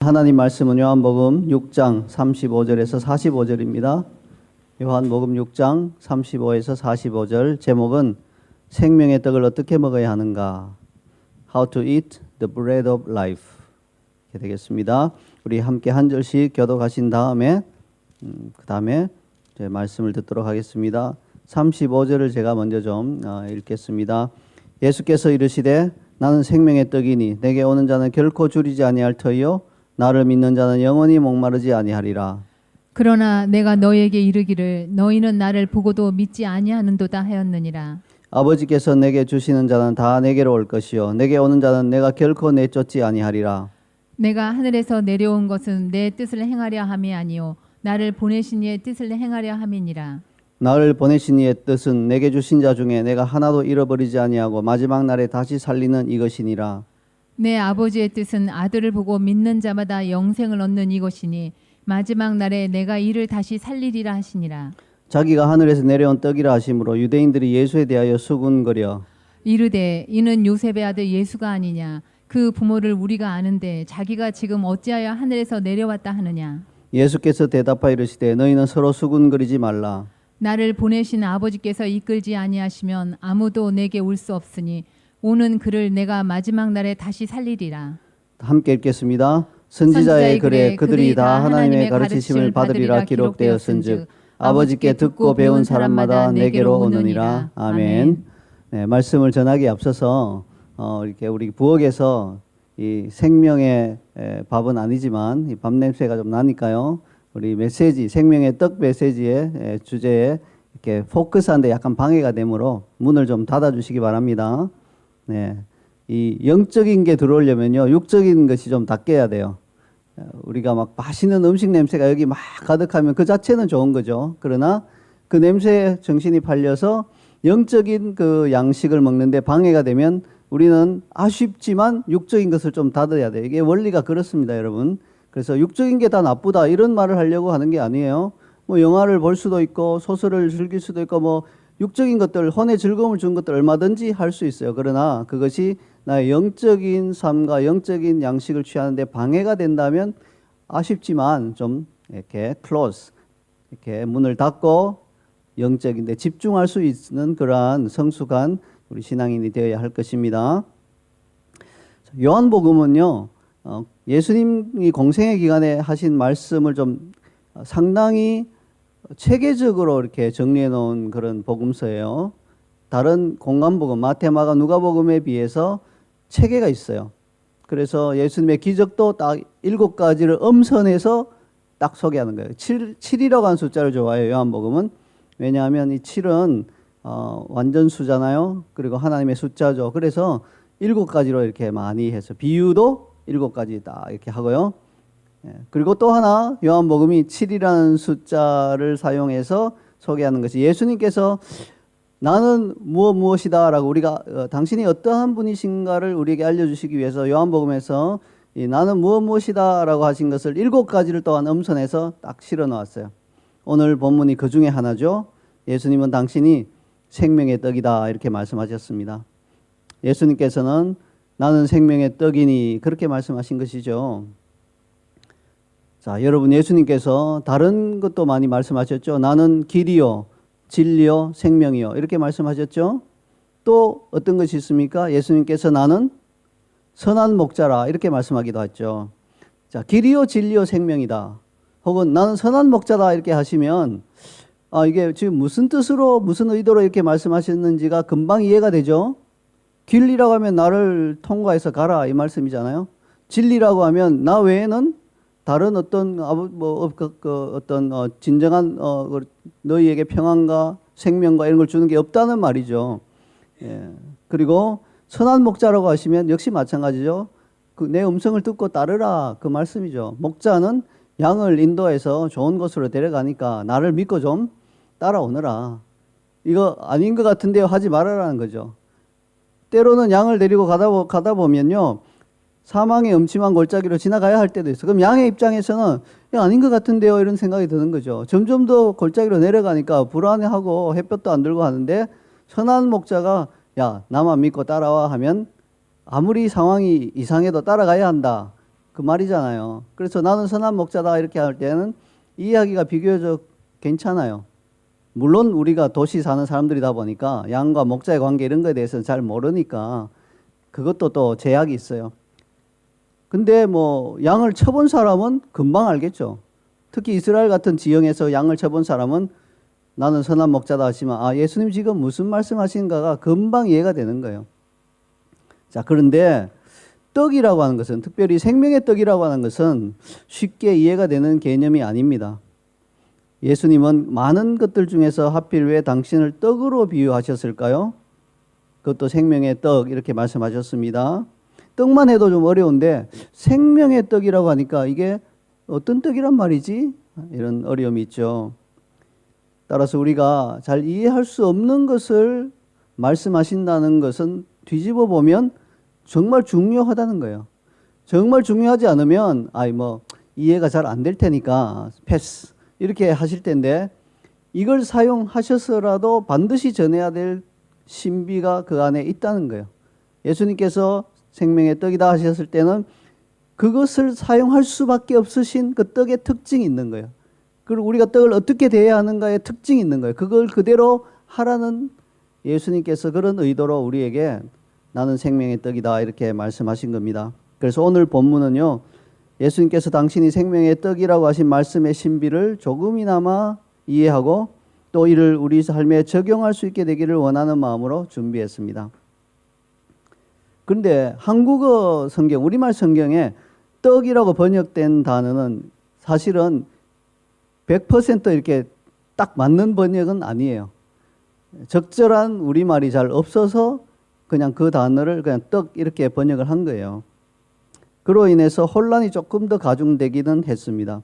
하나님 말씀은 요한복음 6장 35절에서 45절입니다. 요한복음 6장 35에서 45절 제목은 생명의 떡을 어떻게 먹어야 하는가? How to eat the bread of life. 이렇게 되겠습니다. 우리 함께 한 절씩 교독하신 다음에 그 다음에 제 말씀을 듣도록 하겠습니다. 35절을 제가 먼저 좀 읽겠습니다. 예수께서 이르시되 나는 생명의 떡이니 내게 오는 자는 결코 줄이지 아니할 터이요 나를 믿는 자는 영원히 목마르지 아니하리라. 그러나 내가 너에게 이르기를 너희는 나를 보고도 믿지 아니하는도다 하였느니라. 아버지께서 내게 주시는 자는 다 내게로 올 것이요 내게 오는 자는 내가 결코 내쫓지 아니하리라. 내가 하늘에서 내려온 것은 내 뜻을 행하려 함이 아니요 나를 보내신 이의 뜻을 행하려 함이니라. 나를 보내신 이의 뜻은 내게 주신 자 중에 내가 하나도 잃어버리지 아니하고 마지막 날에 다시 살리는 이것이니라. 내 아버지의 뜻은 아들을 보고 믿는 자마다 영생을 얻는 이것이니 마지막 날에 내가 이를 다시 살리리라 하시니라. 자기가 하늘에서 내려온 떡이라 하심으로 유대인들이 예수에 대하여 수군거려 이르되 이는 요셉의 아들 예수가 아니냐. 그 부모를 우리가 아는데 자기가 지금 어찌하여 하늘에서 내려왔다 하느냐. 예수께서 대답하여 이르시되 너희는 서로 수군거리지 말라. 나를 보내신 아버지께서 이끌지 아니하시면 아무도 내게 올 수 없으니 오는 그를 내가 마지막 날에 다시 살리리라. 함께 읽겠습니다. 선지자의 글에 그들이 다 하나님의 가르치심을 받으리라 기록되었은즉 아버지께 듣고 배운 사람마다 내게로 오느니라. 아멘. 네, 말씀을 전하기에 앞서서 이렇게 우리 부엌에서 이 생명의 밥은 아니지만 이 밥 냄새가 좀 나니까요. 우리 메시지 생명의 떡 메시지의 주제에 이렇게 포커스한데 약간 방해가 되므로 문을 좀 닫아주시기 바랍니다. 네, 이 영적인 게 들어오려면요 육적인 것이 좀 닦여야 돼요. 우리가 막 맛있는 음식 냄새가 여기 막 가득하면 그 자체는 좋은 거죠. 그러나 그 냄새에 정신이 팔려서 영적인 그 양식을 먹는데 방해가 되면 우리는 아쉽지만 육적인 것을 좀 닫아야 돼요. 이게 원리가 그렇습니다, 여러분. 그래서 육적인 게 다 나쁘다 이런 말을 하려고 하는 게 아니에요. 뭐 영화를 볼 수도 있고 소설을 즐길 수도 있고 뭐 육적인 것들, 혼의 즐거움을 준 것들 얼마든지 할 수 있어요. 그러나 그것이 나의 영적인 삶과 영적인 양식을 취하는데 방해가 된다면 아쉽지만 좀 이렇게 close, 이렇게 문을 닫고 영적인데 집중할 수 있는 그러한 성숙한 우리 신앙인이 되어야 할 것입니다. 요한복음은요, 예수님이 공생의 기간에 하신 말씀을 좀 상당히 체계적으로 이렇게 정리해 놓은 그런 복음서예요. 다른 공관복음, 마태, 마가, 누가복음에 비해서 체계가 있어요. 그래서 예수님의 기적도 딱 7가지를 엄선해서 딱 소개하는 거예요. 7이라고 하는 숫자를 좋아해요, 요한복음은. 왜냐하면 이 7은 완전 수잖아요. 그리고 하나님의 숫자죠. 그래서 7가지로 이렇게 많이 해서 비유도 7가지 딱 이렇게 하고요. 그리고 또 하나 요한복음이 7이라는 숫자를 사용해서 소개하는 것이 예수님께서 나는 무엇이다 라고 우리가 당신이 어떠한 분이신가를 우리에게 알려주시기 위해서 요한복음에서 이 나는 무엇이다 라고 하신 것을 7가지를 또한 엄선해서 딱 실어 놓았어요. 오늘 본문이 그 중에 하나죠. 예수님은 당신이 생명의 떡이다 이렇게 말씀하셨습니다. 예수님께서는 나는 생명의 떡이니 그렇게 말씀하신 것이죠. 자, 여러분 예수님께서 다른 것도 많이 말씀하셨죠. 나는 길이요, 진리요, 생명이요 이렇게 말씀하셨죠. 또 어떤 것이 있습니까? 예수님께서 나는 선한 목자라 이렇게 말씀하기도 했죠. 자, 길이요, 진리요, 생명이다. 혹은 나는 선한 목자다 이렇게 하시면 이게 지금 무슨 뜻으로 무슨 의도로 이렇게 말씀하셨는지가 금방 이해가 되죠. 길이라고 하면 나를 통과해서 가라 이 말씀이잖아요. 진리라고 하면 나 외에는 다른 어떤 어떤 진정한 너희에게 평안과 생명과 이런 걸 주는 게 없다는 말이죠. 예. 그리고 선한 목자라고 하시면 역시 마찬가지죠. 그 내 음성을 듣고 따르라 그 말씀이죠. 목자는 양을 인도해서 좋은 곳으로 데려가니까 나를 믿고 좀 따라오너라. 이거 아닌 것 같은데요 하지 말아라는 거죠. 때로는 양을 데리고 가다 보면요. 사망의 음침한 골짜기로 지나가야 할 때도 있어. 그럼 양의 입장에서는 아닌 것 같은데요 이런 생각이 드는 거죠. 점점 더 골짜기로 내려가니까 불안해하고 햇볕도 안 들고 하는데 선한 목자가 야 나만 믿고 따라와 하면 아무리 상황이 이상해도 따라가야 한다. 그 말이잖아요. 그래서 나는 선한 목자다 이렇게 할 때는 이해하기가 비교적 괜찮아요. 물론 우리가 도시 사는 사람들이다 보니까 양과 목자의 관계 이런 거에 대해서는 잘 모르니까 그것도 또 제약이 있어요. 근데 뭐 양을 쳐본 사람은 금방 알겠죠. 특히 이스라엘 같은 지형에서 양을 쳐본 사람은 나는 선한 목자다 하시면 아, 예수님 지금 무슨 말씀하시는가가 금방 이해가 되는 거예요. 자, 그런데 떡이라고 하는 것은, 특별히 생명의 떡이라고 하는 것은 쉽게 이해가 되는 개념이 아닙니다. 예수님은 많은 것들 중에서 하필 왜 당신을 떡으로 비유하셨을까요? 그것도 생명의 떡 이렇게 말씀하셨습니다. 떡만 해도 좀 어려운데 생명의 떡이라고 하니까 이게 어떤 떡이란 말이지? 이런 어려움이 있죠. 따라서 우리가 잘 이해할 수 없는 것을 말씀하신다는 것은 뒤집어 보면 정말 중요하다는 거예요. 정말 중요하지 않으면 이해가 잘 안 될 테니까 패스 이렇게 하실 텐데 이걸 사용하셔서라도 반드시 전해야 될 신비가 그 안에 있다는 거예요. 예수님께서 생명의 떡이다 하셨을 때는 그것을 사용할 수밖에 없으신 그 떡의 특징이 있는 거예요. 그리고 우리가 떡을 어떻게 대해야 하는가의 특징이 있는 거예요. 그걸 그대로 하라는 예수님께서 그런 의도로 우리에게 나는 생명의 떡이다 이렇게 말씀하신 겁니다. 그래서 오늘 본문은요, 예수님께서 당신이 생명의 떡이라고 하신 말씀의 신비를 조금이나마 이해하고 또 이를 우리 삶에 적용할 수 있게 되기를 원하는 마음으로 준비했습니다. 그런데 한국어 성경, 우리말 성경에 떡이라고 번역된 단어는 사실은 100% 이렇게 딱 맞는 번역은 아니에요. 적절한 우리말이 잘 없어서 그냥 그 단어를 그냥 떡 이렇게 번역을 한 거예요. 그로 인해서 혼란이 조금 더 가중되기는 했습니다.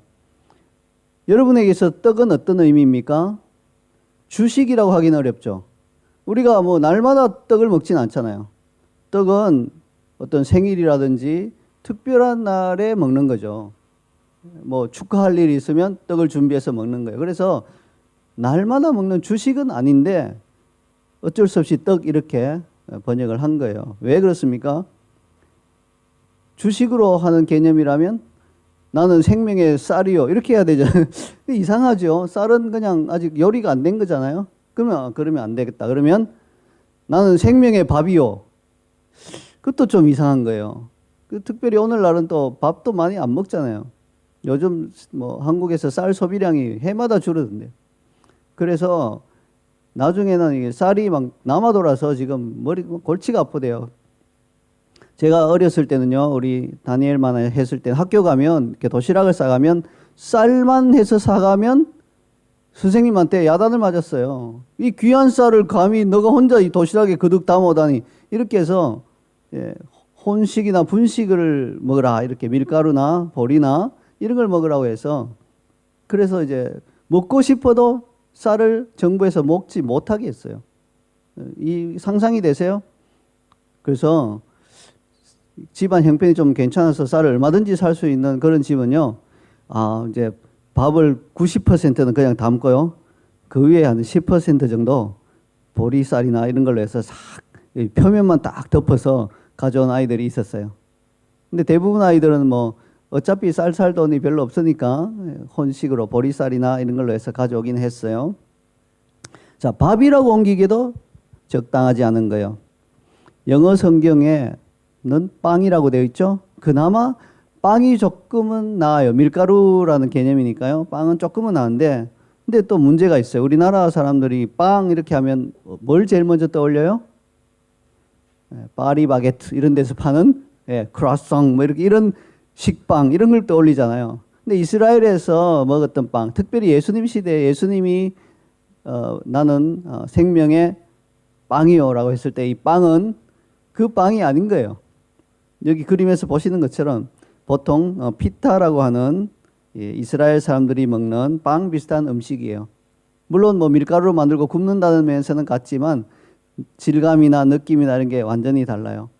여러분에게서 떡은 어떤 의미입니까? 주식이라고 하기는 어렵죠. 우리가 뭐 날마다 떡을 먹진 않잖아요. 떡은 어떤 생일이라든지 특별한 날에 먹는 거죠. 뭐 축하할 일이 있으면 떡을 준비해서 먹는 거예요. 그래서 날마다 먹는 주식은 아닌데 어쩔 수 없이 떡 이렇게 번역을 한 거예요. 왜 그렇습니까? 주식으로 하는 개념이라면 나는 생명의 쌀이요 이렇게 해야 되잖아요. 이상하죠. 쌀은 그냥 아직 요리가 안 된 거잖아요. 그러면 안 되겠다. 그러면 나는 생명의 밥이요. 그것도 좀 이상한 거예요. 특별히 오늘날은 또 밥도 많이 안 먹잖아요. 요즘 뭐 한국에서 쌀 소비량이 해마다 줄어든대요. 그래서 나중에는 이게 쌀이 막 남아 돌아서 지금 골치가 아프대요. 제가 어렸을 때는요, 우리 다니엘만 했을 때 학교 가면 이렇게 도시락을 싸가면 쌀만 해서 사가면 선생님한테 야단을 맞았어요. 이 귀한 쌀을 감히 너가 혼자 이 도시락에 그득 담아오다니 이렇게 해서 혼식이나 분식을 먹으라 이렇게 밀가루나 보리나 이런 걸 먹으라고 해서 그래서 이제 먹고 싶어도 쌀을 정부에서 먹지 못하게 했어요. 이 상상이 되세요? 그래서 집안 형편이 좀 괜찮아서 쌀을 얼마든지 살 수 있는 그런 집은요, 이제 밥을 90%는 그냥 담고요, 그 위에 한 10% 정도 보리쌀이나 이런 걸로 해서 싹 표면만 딱 덮어서 가져온 아이들이 있었어요. 근데 대부분 아이들은 뭐 어차피 쌀 살 돈이 별로 없으니까 혼식으로 보리쌀이나 이런 걸로 해서 가져오긴 했어요. 자, 밥이라고 옮기기도 적당하지 않은 거예요. 영어 성경에는 빵이라고 되어 있죠. 그나마 빵이 조금은 나아요. 밀가루라는 개념이니까요. 빵은 조금은 나은데, 근데 또 문제가 있어요. 우리나라 사람들이 빵 이렇게 하면 뭘 제일 먼저 떠올려요? 파리바게트 이런 데서 파는 크로아상 뭐 이렇게 이런 식빵 이런 걸 떠올리잖아요. 근데 이스라엘에서 먹었던 빵, 특별히 예수님 시대에 예수님이 나는 생명의 빵이요라고 했을 때 이 빵은 그 빵이 아닌 거예요. 여기 그림에서 보시는 것처럼 보통 피타라고 하는 이스라엘 사람들이 먹는 빵 비슷한 음식이에요. 물론 뭐 밀가루로 만들고 굽는다는 면에서는 같지만 질감이나 느낌이나 이런 게 완전히 달라요.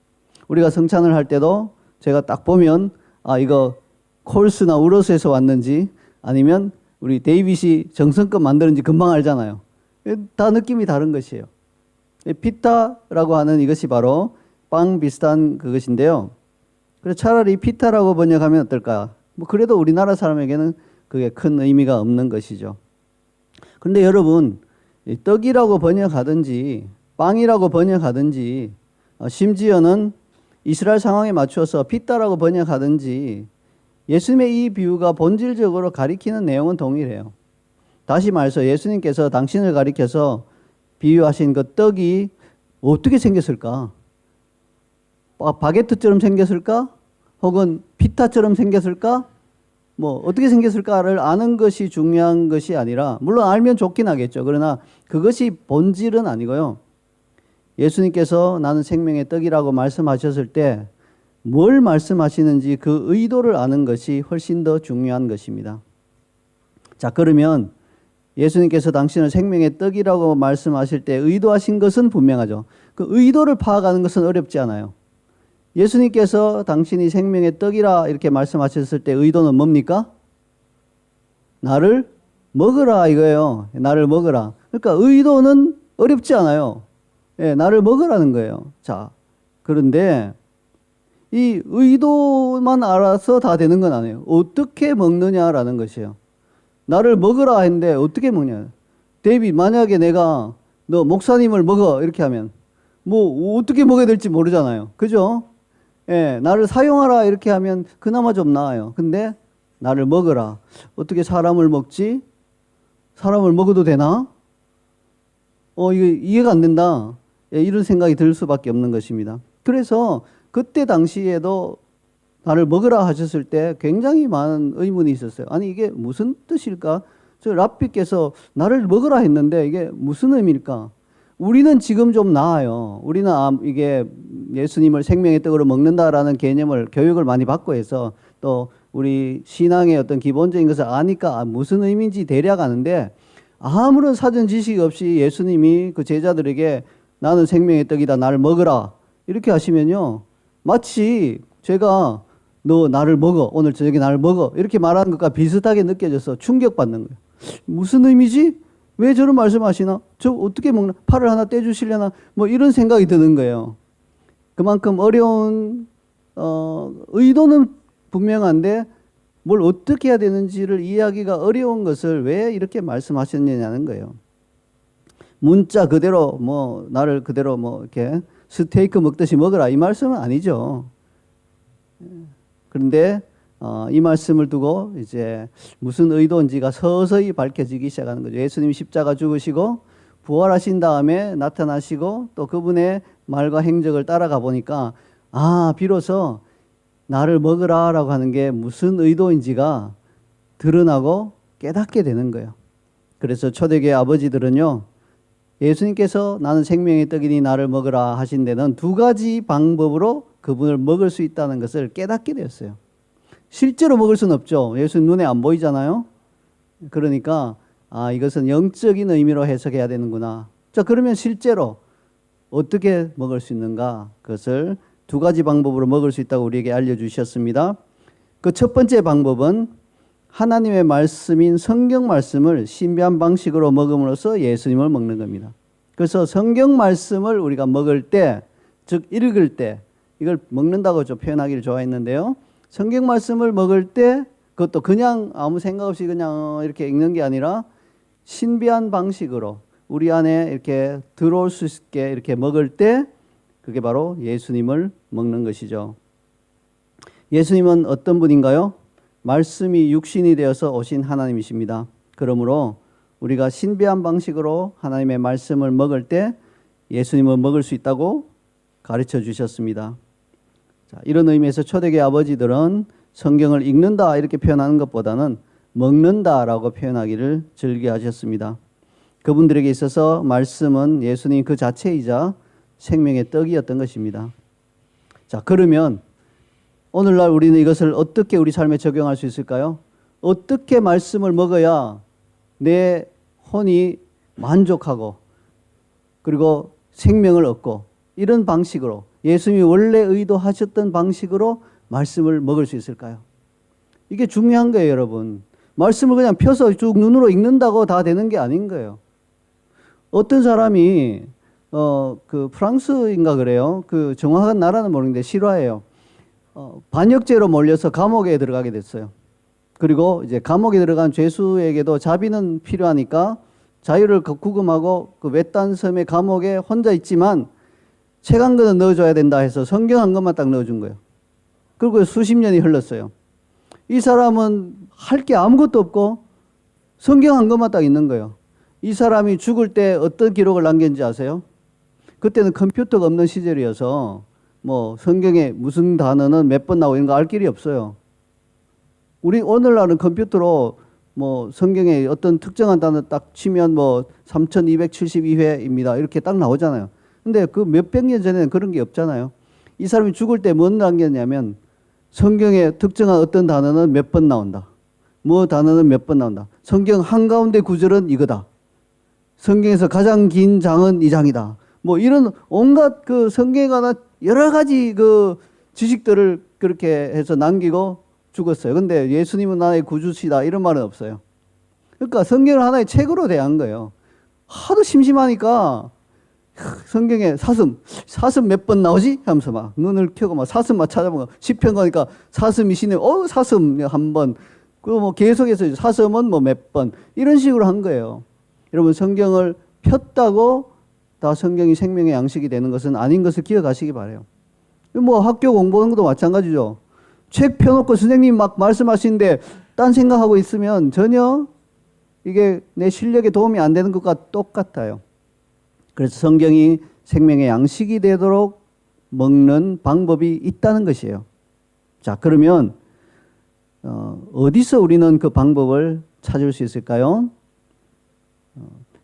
우리가 성찬을 할 때도 제가 딱 보면 이거 콜스나 우러스에서 왔는지 아니면 우리 데이빗이 정성껏 만드는지 금방 알잖아요. 다 느낌이 다른 것이에요. 피타라고 하는 이것이 바로 빵 비슷한 그것인데요. 그래서 차라리 피타라고 번역하면 어떨까? 뭐 그래도 우리나라 사람에게는 그게 큰 의미가 없는 것이죠. 그런데 여러분, 이 떡이라고 번역하든지 빵이라고 번역하든지 심지어는 이스라엘 상황에 맞춰서 피타라고 번역하든지 예수님의 이 비유가 본질적으로 가리키는 내용은 동일해요. 다시 말해서 예수님께서 당신을 가리켜서 비유하신 그 떡이 어떻게 생겼을까? 바게트처럼 생겼을까? 혹은 피타처럼 생겼을까? 뭐 어떻게 생겼을까를 아는 것이 중요한 것이 아니라, 물론 알면 좋긴 하겠죠. 그러나 그것이 본질은 아니고요. 예수님께서 나는 생명의 떡이라고 말씀하셨을 때 뭘 말씀하시는지 그 의도를 아는 것이 훨씬 더 중요한 것입니다. 자, 그러면 예수님께서 당신을 생명의 떡이라고 말씀하실 때 의도하신 것은 분명하죠. 그 의도를 파악하는 것은 어렵지 않아요. 예수님께서 당신이 생명의 떡이라 이렇게 말씀하셨을 때 의도는 뭡니까? 나를 먹으라 이거예요. 나를 먹으라. 그러니까 의도는 어렵지 않아요. 예, 나를 먹으라는 거예요. 자, 그런데 이 의도만 알아서 다 되는 건 아니에요. 어떻게 먹느냐라는 것이에요. 나를 먹으라 했는데 어떻게 먹냐. 데이빗, 만약에 내가 너 목사님을 먹어 이렇게 하면 뭐 어떻게 먹어야 될지 모르잖아요. 그죠? 예, 나를 사용하라 이렇게 하면 그나마 좀 나아요. 근데 나를 먹으라. 어떻게 사람을 먹지? 사람을 먹어도 되나? 이거 이해가 안 된다. 예, 이런 생각이 들 수밖에 없는 것입니다. 그래서 그때 당시에도 나를 먹으라 하셨을 때 굉장히 많은 의문이 있었어요. 아니 이게 무슨 뜻일까? 저 랍비께서 나를 먹으라 했는데 이게 무슨 의미일까? 우리는 지금 좀 나아요. 우리는 이게 예수님을 생명의 떡으로 먹는다라는 개념을 교육을 많이 받고 해서 또 우리 신앙의 어떤 기본적인 것을 아니까 무슨 의미인지 대략 아는데, 아무런 사전 지식 없이 예수님이 그 제자들에게 나는 생명의 떡이다 나를 먹으라 이렇게 하시면요, 마치 제가 너 나를 먹어 오늘 저녁에 나를 먹어 이렇게 말하는 것과 비슷하게 느껴져서 충격받는 거예요. 무슨 의미지? 왜 저런 말씀하시나? 저 어떻게 먹나? 팔을 하나 떼주시려나? 뭐 이런 생각이 드는 거예요. 그만큼 어려운 의도는 분명한데 뭘 어떻게 해야 되는지를 이해하기가 어려운 것을 왜 이렇게 말씀하셨느냐는 거예요. 문자 그대로 뭐 나를 그대로 뭐 이렇게 스테이크 먹듯이 먹으라 이 말씀은 아니죠. 그런데 이 말씀을 두고 이제 무슨 의도인지가 서서히 밝혀지기 시작하는 거죠. 예수님이 십자가 죽으시고 부활하신 다음에 나타나시고 또 그분의 말과 행적을 따라가 보니까 비로소 나를 먹으라라고 하는 게 무슨 의도인지가 드러나고 깨닫게 되는 거예요. 그래서 초대교회 아버지들은요, 예수님께서 나는 생명의 떡이니 나를 먹으라 하신 데는 두 가지 방법으로 그분을 먹을 수 있다는 것을 깨닫게 되었어요. 실제로 먹을 수는 없죠. 예수님 눈에 안 보이잖아요. 그러니까 이것은 영적인 의미로 해석해야 되는구나. 자, 그러면 실제로 어떻게 먹을 수 있는가? 그것을 두 가지 방법으로 먹을 수 있다고 우리에게 알려주셨습니다. 그 첫 번째 방법은 하나님의 말씀인 성경 말씀을 신비한 방식으로 먹음으로써 예수님을 먹는 겁니다. 그래서 성경 말씀을 우리가 먹을 때, 즉 읽을 때, 이걸 먹는다고 좀 표현하기를 좋아했는데요. 성경 말씀을 먹을 때 그것도 그냥 아무 생각 없이 그냥 이렇게 읽는 게 아니라 신비한 방식으로 우리 안에 이렇게 들어올 수 있게 이렇게 먹을 때 그게 바로 예수님을 먹는 것이죠. 예수님은 어떤 분인가요? 말씀이 육신이 되어서 오신 하나님이십니다. 그러므로 우리가 신비한 방식으로 하나님의 말씀을 먹을 때 예수님을 먹을 수 있다고 가르쳐 주셨습니다. 자, 이런 의미에서 초대교회 아버지들은 성경을 읽는다 이렇게 표현하는 것보다는 먹는다라고 표현하기를 즐겨하셨습니다. 그분들에게 있어서 말씀은 예수님 그 자체이자 생명의 떡이었던 것입니다. 자, 그러면 오늘날 우리는 이것을 어떻게 우리 삶에 적용할 수 있을까요? 어떻게 말씀을 먹어야 내 혼이 만족하고 그리고 생명을 얻고 이런 방식으로 예수님이 원래 의도하셨던 방식으로 말씀을 먹을 수 있을까요? 이게 중요한 거예요, 여러분. 말씀을 그냥 펴서 쭉 눈으로 읽는다고 다 되는 게 아닌 거예요. 어떤 사람이 그 프랑스인가 그래요. 그 정확한 나라는 모르는데 실화예요. 반역죄로 몰려서 감옥에 들어가게 됐어요. 그리고 이제 감옥에 들어간 죄수에게도 자비는 필요하니까 자유를 구금하고 그 외딴 섬의 감옥에 혼자 있지만 책 한 권은 넣어줘야 된다 해서 성경 한 권만 딱 넣어준 거예요. 그리고 수십 년이 흘렀어요. 이 사람은 할 게 아무것도 없고 성경 한 권만 딱 있는 거예요. 이 사람이 죽을 때 어떤 기록을 남겼는지 아세요? 그때는 컴퓨터가 없는 시절이어서 뭐 성경에 무슨 단어는 몇 번 나오고 이런 거 알 길이 없어요. 우리 오늘날은 컴퓨터로 뭐 성경에 어떤 특정한 단어 딱 치면 뭐 3272회입니다. 이렇게 딱 나오잖아요. 근데 그 몇백 년 전에는 그런 게 없잖아요. 이 사람이 죽을 때 뭔 남겼냐면 성경에 특정한 어떤 단어는 몇 번 나온다. 뭐 단어는 몇 번 나온다. 성경 한가운데 구절은 이거다. 성경에서 가장 긴 장은 이 장이다. 뭐 이런 온갖 그 성경에 관한 여러 가지 그 지식들을 그렇게 해서 남기고 죽었어요. 근데 예수님은 나의 구주시다 이런 말은 없어요. 그러니까 성경을 하나의 책으로 대한 거예요. 하도 심심하니까 성경에 사슴 몇 번 나오지? 하면서 막 눈을 켜고 막 사슴만 찾아보고 시편 가니까 사슴이 시네. 사슴 한 번. 그리고 뭐 계속해서 사슴은 뭐 몇 번. 이런 식으로 한 거예요. 여러분 성경을 폈다고 다 성경이 생명의 양식이 되는 것은 아닌 것을 기억하시기 바라요. 뭐 학교 공부하는 것도 마찬가지죠. 책 펴놓고 선생님 막 말씀하시는데 딴 생각하고 있으면 전혀 이게 내 실력에 도움이 안 되는 것과 똑같아요. 그래서 성경이 생명의 양식이 되도록 먹는 방법이 있다는 것이에요. 자, 그러면 어디서 우리는 그 방법을 찾을 수 있을까요?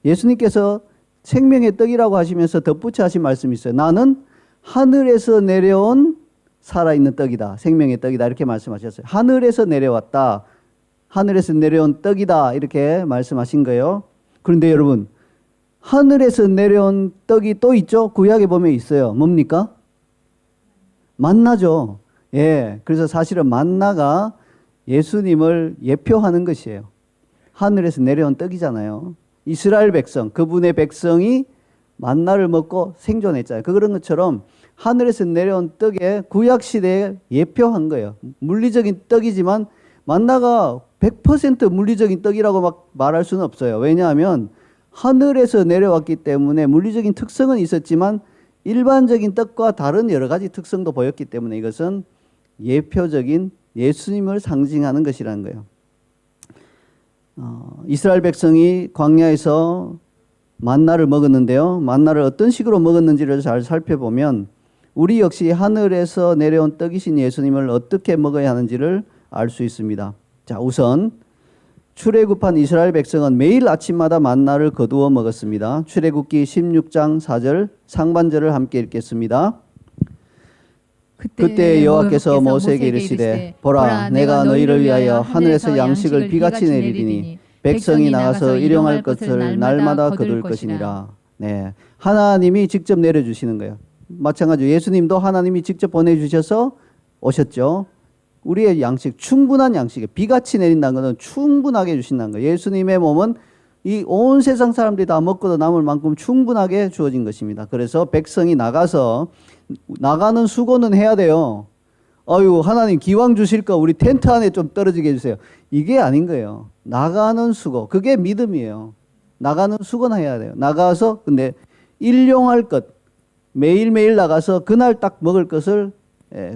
예수님께서 생명의 떡이라고 하시면서 덧붙여 하신 말씀이 있어요. 나는 하늘에서 내려온 살아있는 떡이다. 생명의 떡이다. 이렇게 말씀하셨어요. 하늘에서 내려왔다. 하늘에서 내려온 떡이다. 이렇게 말씀하신 거예요. 그런데 여러분, 하늘에서 내려온 떡이 또 있죠? 구약에 보면 있어요. 뭡니까? 만나죠. 예. 그래서 사실은 만나가 예수님을 예표하는 것이에요. 하늘에서 내려온 떡이잖아요. 이스라엘 백성, 그분의 백성이 만나를 먹고 생존했잖아요. 그런 것처럼 하늘에서 내려온 떡에 구약 시대에 예표한 거예요. 물리적인 떡이지만 만나가 100% 물리적인 떡이라고 막 말할 수는 없어요. 왜냐하면 하늘에서 내려왔기 때문에 물리적인 특성은 있었지만 일반적인 떡과 다른 여러 가지 특성도 보였기 때문에 이것은 예표적인 예수님을 상징하는 것이라는 거예요. 이스라엘 백성이 광야에서 만나를 먹었는데요. 만나를 어떤 식으로 먹었는지를 잘 살펴보면 우리 역시 하늘에서 내려온 떡이신 예수님을 어떻게 먹어야 하는지를 알 수 있습니다. 자, 우선 출애굽한 이스라엘 백성은 매일 아침마다 만나를 거두어 먹었습니다. 출애굽기 16장 4절 상반절을 함께 읽겠습니다. 그때 여호와께서 모세에게 이르시되 보라 내가 너희를 위하여 하늘에서 양식을 비같이 내리리니 백성이 나가서 일용할 것을 날마다 거둘 것이니라. 네, 하나님이 직접 내려주시는 거예요. 마찬가지로 예수님도 하나님이 직접 보내주셔서 오셨죠. 우리의 양식, 충분한 양식, 비같이 내린다는 것은 충분하게 주신다는 거예요. 예수님의 몸은 이 온 세상 사람들이 다 먹고도 남을 만큼 충분하게 주어진 것입니다. 그래서 백성이 나가서 나가는 수고는 해야 돼요. 아유, 하나님 기왕 주실 거 우리 텐트 안에 좀 떨어지게 해주세요. 이게 아닌 거예요. 나가는 수고, 그게 믿음이에요. 나가는 수고는 해야 돼요. 나가서 근데 일용할 것, 매일매일 나가서 그날 딱 먹을 것을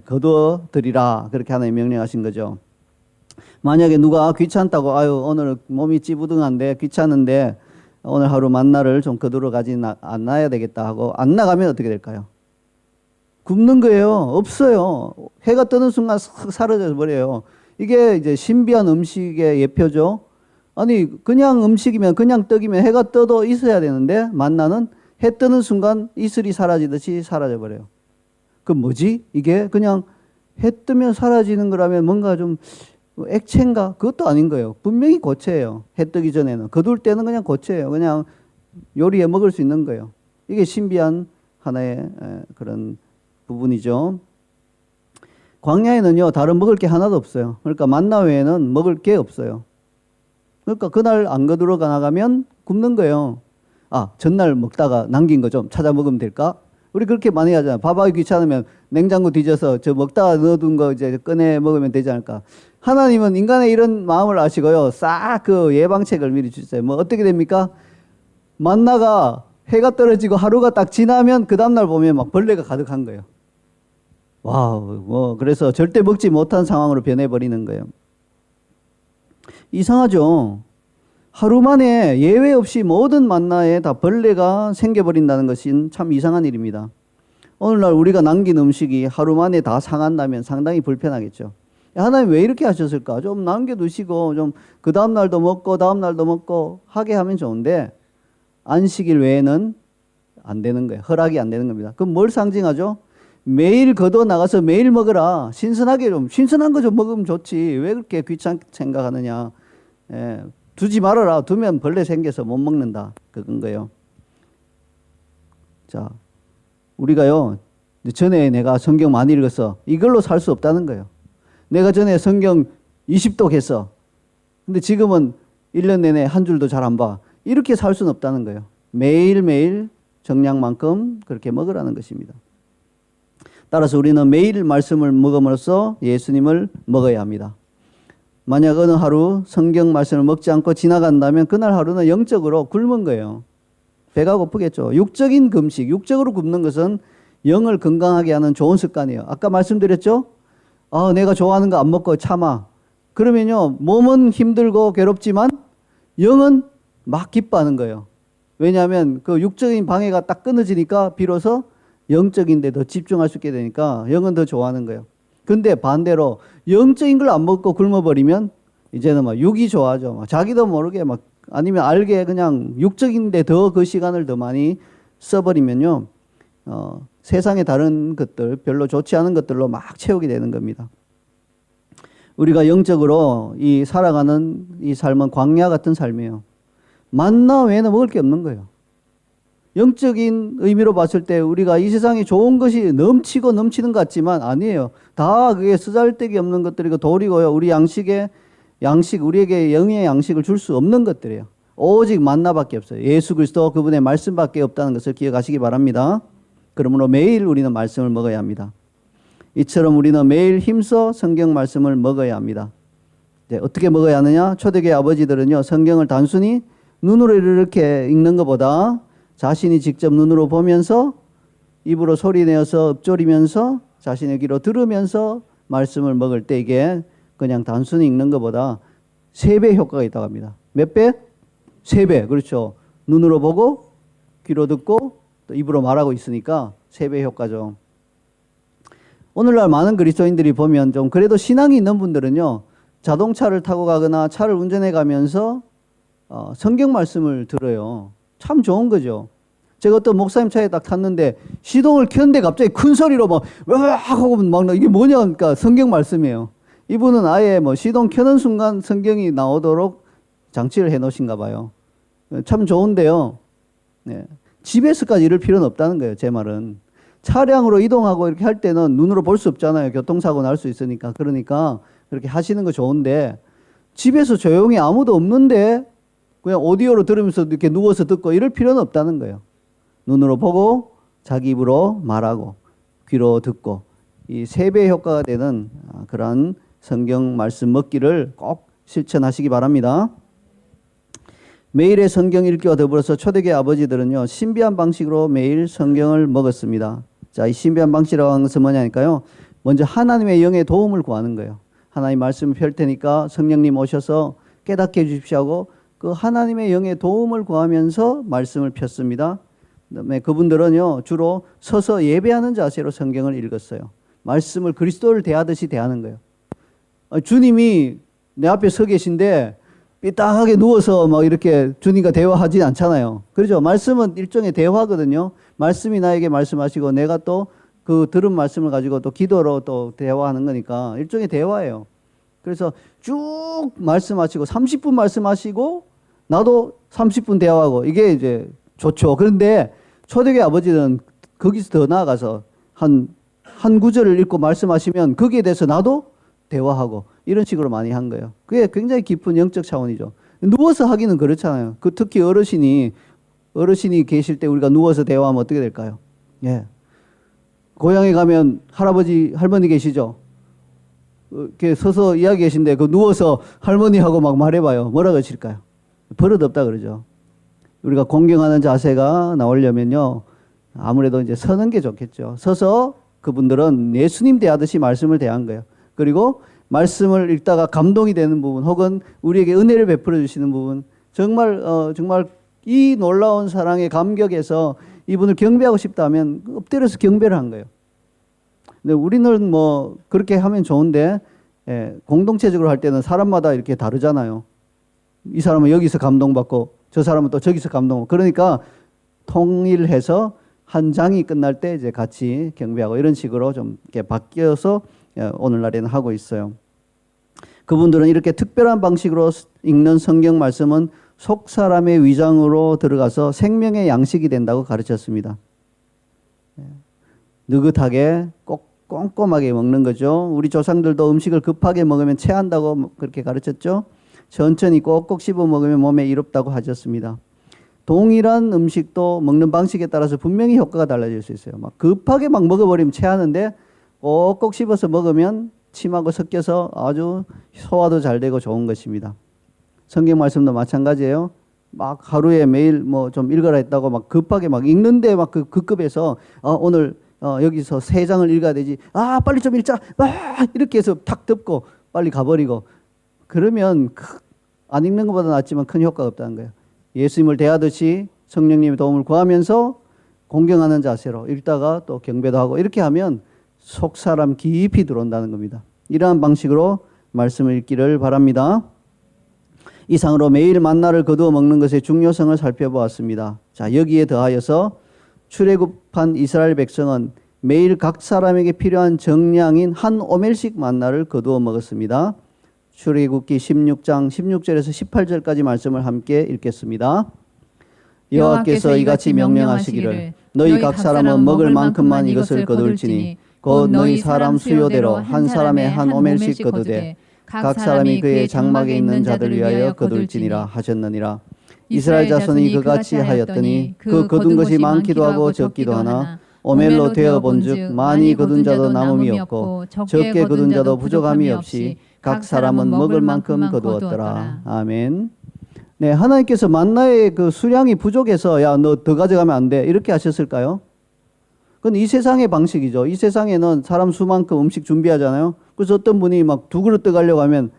거두어 드리라. 그렇게 하나님 명령하신 거죠. 만약에 누가 귀찮다고 아유 오늘 몸이 찌부둥한데 귀찮은데 오늘 하루 만나를 좀 거두러 가지 않아야 되겠다 하고 안 나가면 어떻게 될까요? 굶는 거예요. 없어요. 해가 뜨는 순간 싹 사라져 버려요. 이게 이제 신비한 음식의 예표죠. 아니 그냥 음식이면 그냥 떡이면 해가 떠도 있어야 되는데 만나는 해 뜨는 순간 이슬이 사라지듯이 사라져 버려요. 그 뭐지? 이게 그냥 해 뜨면 사라지는 거라면 뭔가 좀 액체인가? 그것도 아닌 거예요. 분명히 고체예요. 해 뜨기 전에는. 거둘 때는 그냥 고체예요. 그냥 요리해 먹을 수 있는 거예요. 이게 신비한 하나의 그런 부분이죠. 광야에는요, 다른 먹을 게 하나도 없어요. 그러니까 만나 외에는 먹을 게 없어요. 그러니까 그날 안 거두러 나가면 굶는 거예요. 아, 전날 먹다가 남긴 거 좀 찾아 먹으면 될까? 우리 그렇게 많이 하잖아요. 밥하기 귀찮으면 냉장고 뒤져서 저 먹다가 넣어둔 거 이제 꺼내 먹으면 되지 않을까. 하나님은 인간의 이런 마음을 아시고요. 싹 그 예방책을 미리 주셨어요. 뭐 어떻게 됩니까? 만나가 해가 떨어지고 하루가 딱 지나면 그 다음날 보면 막 벌레가 가득한 거예요. 와우, 뭐 그래서 절대 먹지 못한 상황으로 변해버리는 거예요. 이상하죠? 하루 만에 예외 없이 모든 만나에 다 벌레가 생겨버린다는 것은 참 이상한 일입니다. 오늘날 우리가 남긴 음식이 하루 만에 다 상한다면 상당히 불편하겠죠. 하나님 왜 이렇게 하셨을까? 좀 남겨두시고 좀 그 다음날도 먹고 다음날도 먹고 하게 하면 좋은데 안식일 외에는 안 되는 거예요. 허락이 안 되는 겁니다. 그럼 뭘 상징하죠? 매일 걷어 나가서 매일 먹어라. 신선하게 좀 신선한 거 좀 먹으면 좋지. 왜 그렇게 귀찮게 생각하느냐. 예, 두지 말아라. 두면 벌레 생겨서 못 먹는다. 그건 거예요. 자, 우리가요. 전에 내가 성경 많이 읽었어. 이걸로 살 수 없다는 거예요. 내가 전에 성경 20독 했어. 근데 지금은 1년 내내 한 줄도 잘 안 봐. 이렇게 살 수는 없다는 거예요. 매일매일 정량만큼 그렇게 먹으라는 것입니다. 따라서 우리는 매일 말씀을 먹음으로써 예수님을 먹어야 합니다. 만약 어느 하루 성경 말씀을 먹지 않고 지나간다면 그날 하루는 영적으로 굶은 거예요. 배가 고프겠죠. 육적인 금식, 육적으로 굶는 것은 영을 건강하게 하는 좋은 습관이에요. 아까 말씀드렸죠? 내가 좋아하는 거 안 먹고 참아. 그러면요, 몸은 힘들고 괴롭지만 영은 막 기뻐하는 거예요. 왜냐하면 그 육적인 방해가 딱 끊어지니까 비로소 영적인데 더 집중할 수 있게 되니까 영은 더 좋아하는 거예요. 근데 반대로 영적인 걸 안 먹고 굶어버리면 이제는 막 육이 좋아하죠. 막 자기도 모르게 막 아니면 알게 그냥 육적인데 더 그 시간을 더 많이 써버리면요. 세상의 다른 것들, 별로 좋지 않은 것들로 막 채우게 되는 겁니다. 우리가 영적으로 이 살아가는 이 삶은 광야 같은 삶이에요. 만나 외에는 먹을 게 없는 거예요. 영적인 의미로 봤을 때 우리가 이 세상에 좋은 것이 넘치고 넘치는 것 같지만 아니에요. 다 그게 쓰잘데기 없는 것들이고 돌이고요. 우리 우리에게 영의 양식을 줄 수 없는 것들이에요. 오직 만나밖에 없어요. 예수 그리스도 그분의 말씀밖에 없다는 것을 기억하시기 바랍니다. 그러므로 매일 우리는 말씀을 먹어야 합니다. 이처럼 우리는 매일 힘써 성경 말씀을 먹어야 합니다. 이제 어떻게 먹어야 하느냐? 초대교회 아버지들은요, 성경을 단순히 눈으로 이렇게 읽는 것보다 자신이 직접 눈으로 보면서 입으로 소리내어서 읊조리면서 자신의 귀로 들으면서 말씀을 먹을 때 이게 그냥 단순히 읽는 것보다 3배 효과가 있다고 합니다. 몇 배? 3배. 그렇죠. 눈으로 보고 귀로 듣고 또 입으로 말하고 있으니까 3배 효과죠. 오늘날 많은 그리스도인들이 보면 좀 그래도 신앙이 있는 분들은요, 자동차를 타고 가거나 차를 운전해 가면서 성경 말씀을 들어요. 참 좋은 거죠. 제가 어떤 목사님 차에 딱 탔는데 시동을 켰는데 갑자기 큰 소리로 막 하고 막 이게 뭐냐 그러니까 성경 말씀이에요. 이분은 아예 뭐 시동 켜는 순간 성경이 나오도록 장치를 해 놓으신가 봐요. 참 좋은데요. 네. 집에서까지 이럴 필요는 없다는 거예요. 제 말은. 차량으로 이동하고 이렇게 할 때는 눈으로 볼 수 없잖아요. 교통사고 날 수 있으니까. 그러니까 그렇게 하시는 거 좋은데 집에서 조용히 아무도 없는데 그냥 오디오로 들으면서 이렇게 누워서 듣고 이럴 필요는 없다는 거예요. 눈으로 보고 자기 입으로 말하고 귀로 듣고 이 3배 효과가 되는 그러한 성경 말씀 먹기를 꼭 실천하시기 바랍니다. 매일의 성경 읽기와 더불어서 초대교회 아버지들은요, 신비한 방식으로 매일 성경을 먹었습니다. 자, 이 신비한 방식이라고 하는 것은 뭐냐니까요. 먼저 하나님의 영의 도움을 구하는 거예요. 하나님 말씀을 펼 테니까 성령님 오셔서 깨닫게 해주십시오 하고 그 하나님의 영의 도움을 구하면서 말씀을 폈습니다. 그다음에 그분들은요, 주로 서서 예배하는 자세로 성경을 읽었어요. 말씀을 그리스도를 대하듯이 대하는 거예요. 주님이 내 앞에 서 계신데 삐딱하게 누워서 막 이렇게 주님과 대화하지 않잖아요. 그렇죠? 말씀은 일종의 대화거든요. 말씀이 나에게 말씀하시고 내가 또 그 들은 말씀을 가지고 또 기도로 또 대화하는 거니까 일종의 대화예요. 그래서 쭉 말씀하시고 30분 말씀하시고 나도 30분 대화하고 이게 이제 좋죠. 그런데 초대교회 아버지는 거기서 더 나아가서 한 구절을 읽고 말씀하시면 거기에 대해서 나도 대화하고 이런 식으로 많이 한 거예요. 그게 굉장히 깊은 영적 차원이죠. 누워서 하기는 그렇잖아요. 특히 어르신이 계실 때 우리가 누워서 대화하면 어떻게 될까요? 예. 고향에 가면 할아버지, 할머니 계시죠? 이렇게 서서 이야기 계신데 그 누워서 할머니하고 막 말해봐요. 뭐라 그러실까요? 버릇없다 그러죠. 우리가 공경하는 자세가 나오려면요. 아무래도 이제 서는 게 좋겠죠. 서서 그분들은 예수님 대하듯이 말씀을 대한 거예요. 그리고 말씀을 읽다가 감동이 되는 부분 혹은 우리에게 은혜를 베풀어 주시는 부분 정말 이 놀라운 사랑에 감격해서 이분을 경배하고 싶다면 엎드려서 경배를 한 거예요. 근데 우리는 뭐 그렇게 하면 좋은데 공동체적으로 할 때는 사람마다 이렇게 다르잖아요. 이 사람은 여기서 감동받고 저 사람은 또 저기서 감동받고 그러니까 통일해서 한 장이 끝날 때 이제 같이 경배하고 이런 식으로 좀 이렇게 바뀌어서 오늘날에는 하고 있어요. 그분들은 이렇게 특별한 방식으로 읽는 성경 말씀은 속 사람의 위장으로 들어가서 생명의 양식이 된다고 가르쳤습니다. 느긋하게 꼭 꼼꼼하게 먹는 거죠. 우리 조상들도 음식을 급하게 먹으면 체한다고 그렇게 가르쳤죠. 천천히 꼭꼭 씹어 먹으면 몸에 이롭다고 하셨습니다. 동일한 음식도 먹는 방식에 따라서 분명히 효과가 달라질 수 있어요. 막 급하게 막 먹어버리면 체하는데 꼭꼭 씹어서 먹으면 침하고 섞여서 아주 소화도 잘 되고 좋은 것입니다. 성경 말씀도 마찬가지예요. 막 하루에 매일 뭐 좀 읽어라 했다고 막 급하게 막 읽는데 막 그 급급해서 오늘 여기서 3장을 읽어야 되지. 빨리 좀 읽자. 이렇게 해서 탁 덮고 빨리 가버리고 그러면 안 읽는 것보다 낫지만 큰 효과가 없다는 거예요. 예수님을 대하듯이 성령님의 도움을 구하면서 공경하는 자세로 읽다가 또 경배도 하고 이렇게 하면 속 사람 깊이 들어온다는 겁니다. 이러한 방식으로 말씀을 읽기를 바랍니다. 이상으로 매일 만나를 거두어 먹는 것의 중요성을 살펴보았습니다. 자, 여기에 더하여서 출애굽한 이스라엘 백성은 매일 각 사람에게 필요한 정량인 한 오멜씩 만나를 거두어 먹었습니다. 출애굽기 16장 16절에서 18절까지 말씀을 함께 읽겠습니다. 여호와께서 이같이 명령하시기를 너희 각 사람은 먹을 만큼만 이것을 거둘지니 곧 너희 사람 수요대로 한 사람에 한 오멜씩 거두되 각 사람이 그의 장막에 있는 자들 위하여 거둘지니라 하셨느니라. 이스라엘 자손이 그같이 하였더니 그 거둔 것이 많기도 하고 적기도 하나 오멜로 되어 본즉 많이 거둔 자도 남음이 없고 적게 거둔 자도 부족함이 없이 각 사람은 먹을 만큼 거두었더라. 아멘. 네, 하나님께서 만나의 그 수량이 부족해서 야, 너 더 가져가면 안 돼. 이렇게 하셨을까요? 그건 이 세상의 방식이죠. 이 세상에는 사람 수만큼 음식 준비하잖아요. 그래서 어떤 분이 막 2그릇 떠가려고 하면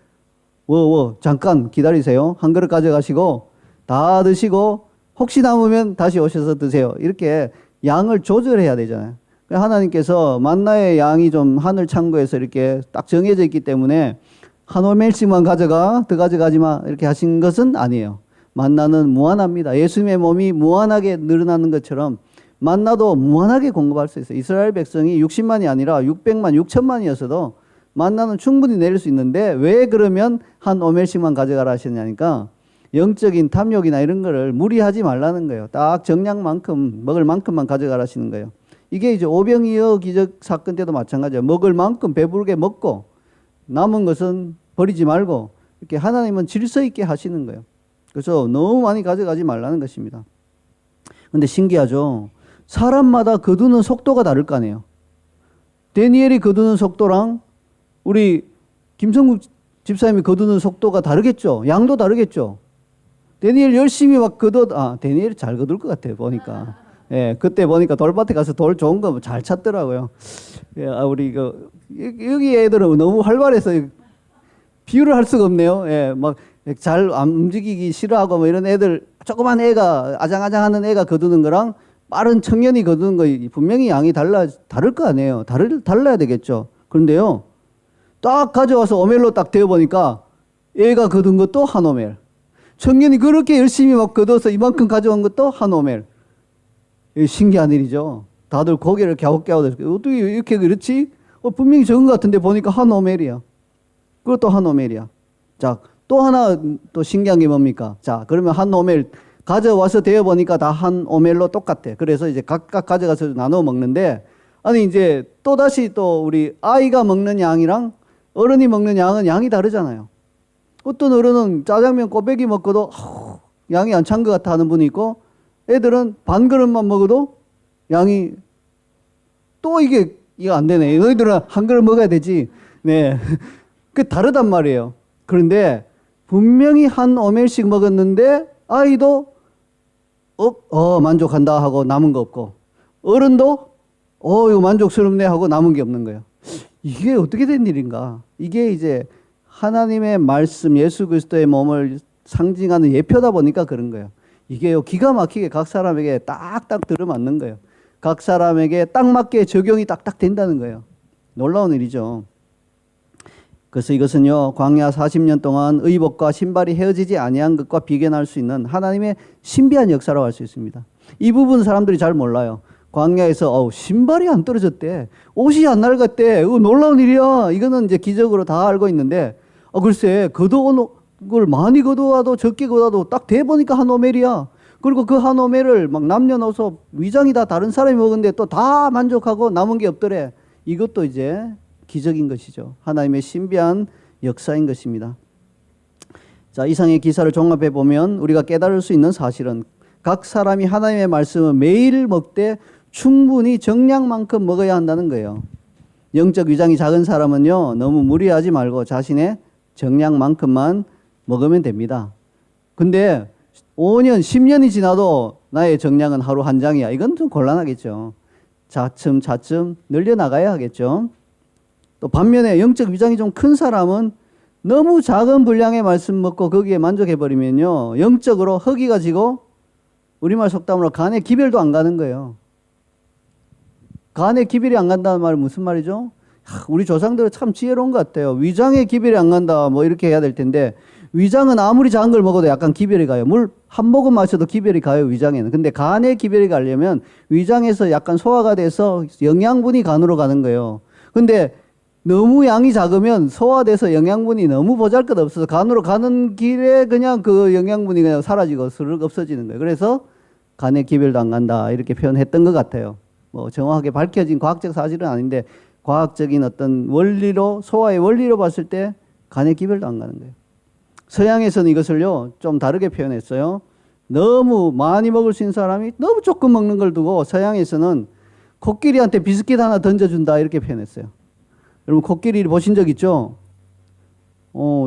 잠깐 기다리세요. 한 그릇 가져가시고 다 드시고 혹시 남으면 다시 오셔서 드세요. 이렇게 양을 조절해야 되잖아요. 하나님께서 만나의 양이 좀 하늘 창고에서 이렇게 딱 정해져 있기 때문에 한 오멜씩만 가져가, 더 가져가지 마 이렇게 하신 것은 아니에요. 만나는 무한합니다. 예수님의 몸이 무한하게 늘어나는 것처럼 만나도 무한하게 공급할 수 있어요. 이스라엘 백성이 60만이 아니라 600만, 6천만이었어도 만나는 충분히 내릴 수 있는데 왜 그러면 한 오멜씩만 가져가라 하셨냐니까 영적인 탐욕이나 이런 거를 무리하지 말라는 거예요. 딱 정량만큼 먹을 만큼만 가져가라 하시는 거예요. 이게 이제 오병이어 기적 사건 때도 마찬가지예요. 먹을 만큼 배부르게 먹고 남은 것은 버리지 말고 이렇게 하나님은 질서 있게 하시는 거예요. 그래서 너무 많이 가져가지 말라는 것입니다. 근데 신기하죠. 사람마다 거두는 속도가 다를 거 아니에요. 다니엘이 거두는 속도랑 우리 김성국 집사님이 거두는 속도가 다르겠죠. 양도 다르겠죠. 다니엘 열심히 막 다니엘이 잘 거둘 것 같아요. 보니까. 예, 그때 보니까 돌밭에 가서 돌 좋은 거 잘 찾더라고요. 예, 우리 여기 애들은 너무 활발해서 비유를 할 수가 없네요. 예, 막 잘 안 움직이기 싫어하고 뭐 이런 애들, 조그만 애가 아장아장하는 애가 거두는 거랑 빠른 청년이 거두는 거 분명히 양이 다를 거 아니에요. 달라야 되겠죠. 그런데요, 딱 가져와서 오멜로 딱 대어 보니까 애가 거둔 것도 한 오멜, 청년이 그렇게 열심히 막 거둬서 이만큼 가져온 것도 한 오멜. 신기한 일이죠. 다들 고개를 갸웃갸웃 어떻게 이렇게 그렇지? 분명히 적은 것 같은데 보니까 한 오멜이야. 그것도 한 오멜이야. 자, 또 하나 또 신기한 게 뭡니까? 자, 그러면 한 오멜 가져와서 대어 보니까 다 한 오멜로 똑같아. 그래서 이제 각각 가져가서 나눠 먹는데, 아니 이제 또 다시 또 우리 아이가 먹는 양이랑 어른이 먹는 양은 양이 다르잖아요. 어떤 어른은 짜장면 꼬배기 먹고도 양이 안 찬 것 같아 하는 분이 있고, 애들은 반 그릇만 먹어도 양이 또 이거 안 되네. 너희들은 한 그릇 먹어야 되지. 네. 그 다르단 말이에요. 그런데 분명히 한 오멜씩 먹었는데 아이도 만족한다 하고 남은 거 없고 어른도 이거 만족스럽네 하고 남은 게 없는 거예요. 이게 어떻게 된 일인가? 이게 이제 하나님의 말씀 예수 그리스도의 몸을 상징하는 예표다 보니까 그런 거예요. 이게요 기가 막히게 각 사람에게 딱딱 들어맞는 거예요. 각 사람에게 딱 맞게 적용이 딱딱 된다는 거예요. 놀라운 일이죠. 그래서 이것은요 광야 40년 동안 의복과 신발이 헤어지지 아니한 것과 비견할 수 있는 하나님의 신비한 역사라고 할 수 있습니다. 이 부분 사람들이 잘 몰라요. 광야에서 신발이 안 떨어졌대, 옷이 안 낡았대, 놀라운 일이야. 이거는 이제 기적으로 다 알고 있는데 글쎄 걷어온 걸 많이 걷어와도 적게 걷어와도 딱 대보니까 한 오멜이야. 그리고 그 한 오멜을 막 남녀노소 위장이 다 다른 사람이 먹었는데 또 다 만족하고 남은 게 없더래. 이것도 이제 기적인 것이죠. 하나님의 신비한 역사인 것입니다. 자, 이상의 기사를 종합해 보면 우리가 깨달을 수 있는 사실은 각 사람이 하나님의 말씀을 매일 먹되 충분히 정량만큼 먹어야 한다는 거예요. 영적 위장이 작은 사람은요 너무 무리하지 말고 자신의 정량만큼만 먹으면 됩니다. 근데 5년, 10년이 지나도 나의 정량은 하루 한 장이야. 이건 좀 곤란하겠죠. 차츰 늘려나가야 하겠죠. 또 반면에 영적 위장이 좀 큰 사람은 너무 작은 분량의 말씀 먹고 거기에 만족해버리면요 영적으로 허기가 지고 우리말 속담으로 간에 기별도 안 가는 거예요. 간에 기별이 안 간다는 말은 무슨 말이죠? 우리 조상들은 참 지혜로운 것 같아요. 위장에 기별이 안 간다 뭐 이렇게 해야 될 텐데 위장은 아무리 작은 걸 먹어도 약간 기별이 가요. 물 한 모금 마셔도 기별이 가요 위장에는. 근데 간에 기별이 가려면 위장에서 약간 소화가 돼서 영양분이 간으로 가는 거예요. 근데 너무 양이 작으면 소화돼서 영양분이 너무 보잘것없어서 간으로 가는 길에 그냥 그 영양분이 그냥 사라지고 스르륵 없어지는 거예요. 그래서 간에 기별도 안 간다 이렇게 표현했던 것 같아요. 뭐 정확하게 밝혀진 과학적 사실은 아닌데 과학적인 어떤 원리로 소화의 원리로 봤을 때 간에 기별도 안 가는 거예요. 서양에서는 이것을요 좀 다르게 표현했어요. 너무 많이 먹을 수 있는 사람이 너무 조금 먹는 걸 두고 서양에서는 코끼리한테 비스킷 하나 던져준다 이렇게 표현했어요. 여러분 코끼리 보신 적 있죠?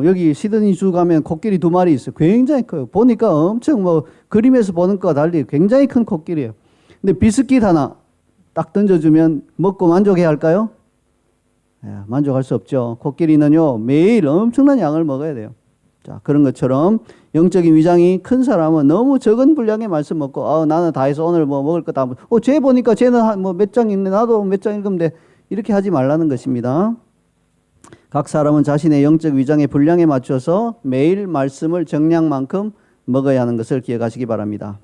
여기 시드니주 가면 코끼리 2마리 있어요. 굉장히 커요. 보니까 엄청 뭐 그림에서 보는 것과 달리 굉장히 큰 코끼리예요. 근데 비스킷 하나 딱 던져주면 먹고 만족해야 할까요? 만족할 수 없죠. 코끼리는요 매일 엄청난 양을 먹어야 돼요. 자, 그런 것처럼 영적인 위장이 큰 사람은 너무 적은 분량의 말씀 먹고 나는 다 해서 오늘 뭐 먹을 거 다 쟤 보니까 쟤는 뭐 몇 장 읽네 나도 몇 장 읽으면 돼 이렇게 하지 말라는 것입니다. 각 사람은 자신의 영적 위장의 분량에 맞춰서 매일 말씀을 정량만큼 먹어야 하는 것을 기억하시기 바랍니다.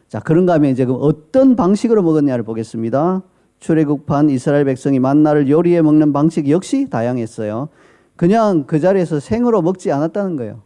자, 그런가 하면 이제 어떤 방식으로 먹었냐를 보겠습니다. 출애굽한 이스라엘 백성이 만나를 요리해 먹는 방식 역시 다양했어요. 그냥 그 자리에서 생으로 먹지 않았다는 거예요.